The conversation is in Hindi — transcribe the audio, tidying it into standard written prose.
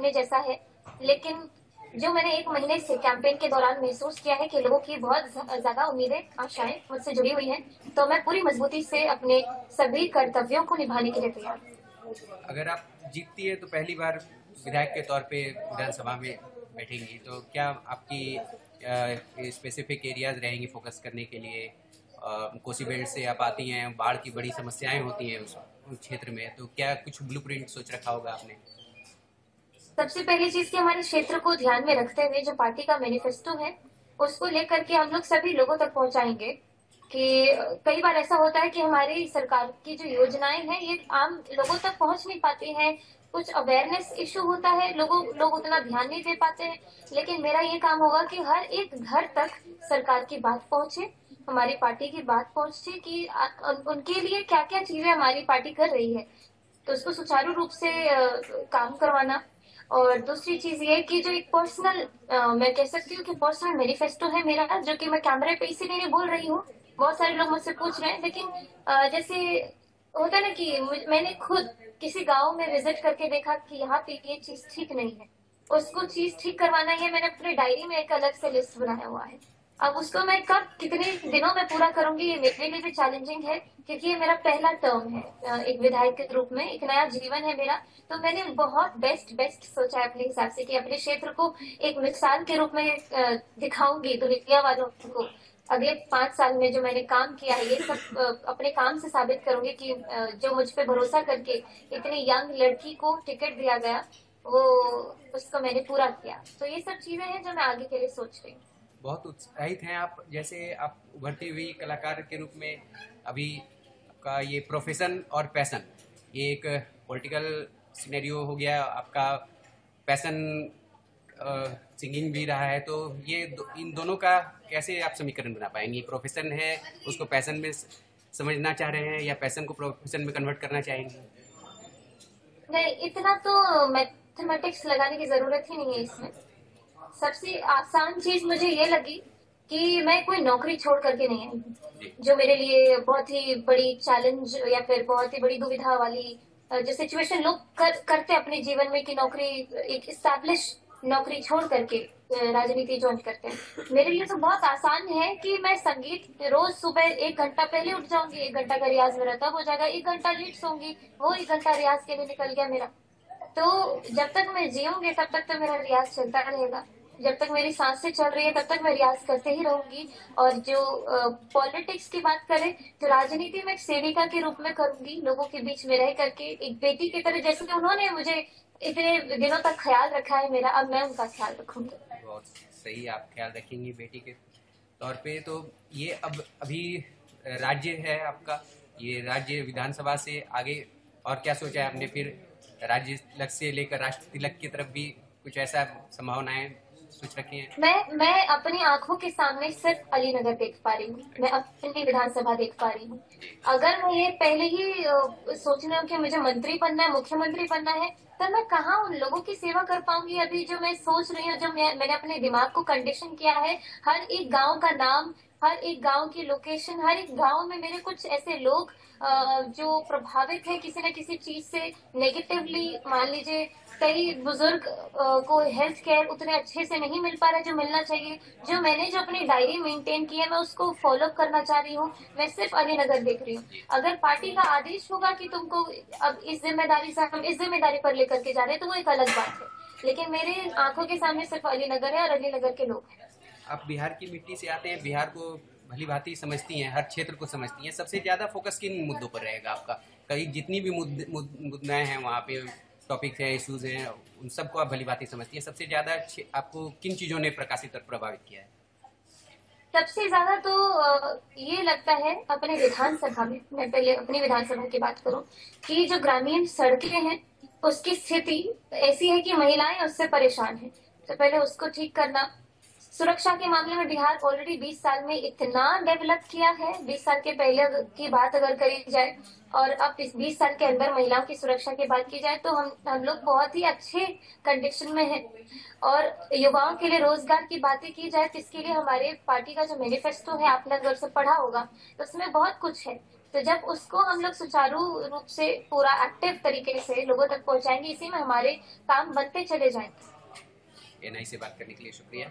अपने जैसा है, लेकिन जो मैंने 1 महीने से कैंपेन के दौरान महसूस किया है कि लोगों की बहुत ज़्यादा उम्मीदें, आशाएँ मुझसे जुड़ी हुई हैं, तो मैं पूरी मजबूती से अपने सभी कर्तव्यों को निभाने के लिए तैयार हूँ। अगर आप जीतती है तो पहली बार विधायक के तौर पे विधानसभा में बैठेंगी, तो क्या आपकी स्पेसिफिक एरियाज रहेंगी फोकस करने के लिए? कोसी बेल्ट से आप आती हैं, बाढ़ की बड़ी समस्याएं होती हैं उस क्षेत्र में, तो क्या कुछ ब्लूप्रिंट सोच रखा होगा आपने? सबसे पहली चीज कि हमारे क्षेत्र को ध्यान में रखते हुए जो पार्टी का मैनिफेस्टो है उसको लेकर के हम लोग सभी लोगों तक पहुंचाएंगे कि कई बार ऐसा होता है कि हमारी सरकार की जो योजनाएं हैं ये आम लोगों तक पहुंच नहीं पाती हैं। कुछ अवेयरनेस इशू होता है, लोग उतना ध्यान नहीं दे पाते हैं। लेकिन मेरा ये काम होगा कि हर एक घर तक सरकार की बात पहुंचे, हमारी पार्टी की बात पहुंचे कि उनके लिए क्या क्या चीजें हमारी पार्टी कर रही है, तो उसको सुचारू रूप से काम करवाना। और दूसरी चीज ये कि जो एक पर्सनल, मैं कह सकती हूँ कि पर्सनल मैनिफेस्टो है मेरा, जो कि मैं कैमरे पे इसीलिए नहीं बोल रही हूँ, बहुत सारे लोग मुझसे पूछ रहे हैं, लेकिन जैसे होता है ना कि मैंने खुद किसी गांव में विजिट करके देखा कि यहाँ पे ये चीज ठीक नहीं है, उसको चीज ठीक करवाना है। मैंने अपने डायरी में एक अलग से लिस्ट बनाया हुआ है। अब उसको मैं कब कितने दिनों में पूरा करूंगी ये मेरे लिए भी चैलेंजिंग है, क्योंकि ये मेरा पहला टर्म है एक विधायक के रूप में, एक नया जीवन है मेरा। तो मैंने बहुत बेस्ट बेस्ट सोचा है अपने हिसाब से कि अपने क्षेत्र को एक मिसाल के रूप में दिखाऊंगी दुनिया वालों को। अगले 5 साल में जो मैंने काम किया है ये सब अपने काम से साबित करूंगी कि जो मुझ पे भरोसा करके इतनी यंग लड़की को टिकट दिया गया वो उसको मैंने पूरा किया। तो ये सब चीजें हैं जो मैं आगे के लिए सोच रही हूँ। बहुत उत्साहित हैं आप, जैसे आप उभरती हुई कलाकार के रूप में अभी आपका ये प्रोफेशन और पैशन, ये एक पॉलिटिकल सिनेरियो हो गया, आपका पैशन सिंगिंग भी रहा है, तो ये इन दोनों का कैसे आप समीकरण बना पाएंगे? प्रोफेशन है उसको पैशन में समझना चाह रहे हैं या पैशन को प्रोफेशन में कन्वर्ट करना चाहेंगे? नहीं, इतना तो मैथमेटिक्स लगाने की जरूरत ही नहीं है इसमें। सबसे आसान चीज मुझे ये लगी कि मैं कोई नौकरी छोड़ करके नहीं आई, जो मेरे लिए बहुत ही बड़ी चैलेंज या फिर बहुत ही बड़ी दुविधा वाली जो सिचुएशन लोग करते अपने जीवन में कि नौकरी, एक स्टैब्लिश नौकरी छोड़ करके राजनीति ज्वाइन करते हैं। मेरे लिए तो बहुत आसान है कि मैं संगीत रोज सुबह 1 घंटा पहले उठ जाऊंगी, 1 घंटा का रियाज मेरा तब हो जाएगा, 1 घंटा लेट सोऊंगी, वो 1 घंटा रियाज के लिए निकल गया मेरा। तो जब तक मैं जीऊंगी तब तक तो मेरा रियाज चलता रहेगा, जब तक मेरी सांसें चल रही है तब तक मैं रियाज करते ही रहूंगी। और जो पॉलिटिक्स की बात करें तो राजनीति में एक सेविका के रूप में करूंगी, लोगों के बीच में रह करके एक बेटी की तरह, जैसे कि उन्होंने मुझे इतने दिनों तक ख्याल रखा है मेरा, अब मैं उनका ख्याल रखूंगी। बहुत सही, आप ख्याल रखेंगी बेटी के तौर पे। तो ये अब अभी राज्य है आपका, ये राज्य विधानसभा से आगे और क्या सोचा है आपने? फिर राज्य तिलक से लेकर राष्ट्र तिलक की तरफ भी कुछ ऐसा संभावनाएं सोच रखी हैं? मैं अपनी आंखों के सामने सिर्फ अलीनगर देख पा रही हूँ, मैं अपनी विधानसभा देख पा रही हूँ। अगर मैं ये पहले ही सोच रही हूँ कि मुझे मंत्री बनना है, मुख्यमंत्री बनना है, तो मैं कहाँ उन लोगों की सेवा कर पाऊंगी? अभी जो मैं सोच रही हूँ, जो मैंने अपने दिमाग को कंडीशन किया है, हर एक गांव का नाम, हर एक गांव की लोकेशन, हर एक गांव में मेरे कुछ ऐसे लोग जो प्रभावित है किसी न किसी चीज से नेगेटिवली। मान लीजिए कई बुजुर्ग को हेल्थ केयर उतने अच्छे से नहीं मिल पा रहा है जो मिलना चाहिए। जो अपनी डायरी मेंटेन की है मैं उसको फॉलो करना चाह रही हूँ। मैं सिर्फ अलीनगर देख रही हूँ। अगर पार्टी का आदेश होगा कि तुमको अब इस जिम्मेदारी से हम इस जिम्मेदारी पर लेकर के जा रहे हैं तो वो एक अलग बात है, लेकिन मेरे आंखों के सामने सिर्फ अलीनगर है और अलीनगर के लोग हैं। आप बिहार की मिट्टी से आते हैं, बिहार को भली भांति समझती हैं, हर क्षेत्र को समझती हैं, सबसे ज़्यादा फोकस किन मुद्दों पर रहेगा आपका? कई जितनी भी मुद्दाएं हैं वहाँ पे, टॉपिक्स हैं, इश्यूज हैं, उन सबको आप भली भांति समझती हैं। सबसे ज़्यादा आपको किन चीज़ों ने प्रकाशित और प्रभावित किया है? सबसे ज्यादा तो ये लगता है अपने विधानसभा में, मैं पहले अपनी विधानसभा की बात करूं, कि जो ग्रामीण सड़कें हैं उसकी स्थिति ऐसी है कि महिलाएं उससे परेशान हैं। तो पहले उसको ठीक करना। सुरक्षा के मामले में बिहार ऑलरेडी 20 साल में इतना डेवलप किया है, 20 साल के पहले की बात अगर करी जाए और अब इस 20 साल के अंदर महिलाओं की सुरक्षा की बात की जाए तो हम लोग बहुत ही अच्छे कंडीशन में हैं। और युवाओं के लिए रोजगार की बातें की जाए तो इसके लिए हमारे पार्टी का जो मैनिफेस्टो है आपने अगर से पढ़ा होगा तो उसमें बहुत कुछ है। तो जब उसको हम लोग सुचारू रूप से पूरा एक्टिव तरीके से लोगों तक पहुंचाएंगे, इसी में हमारे काम बनते चले जाएंगे। एनआई से बात करने के लिए शुक्रिया।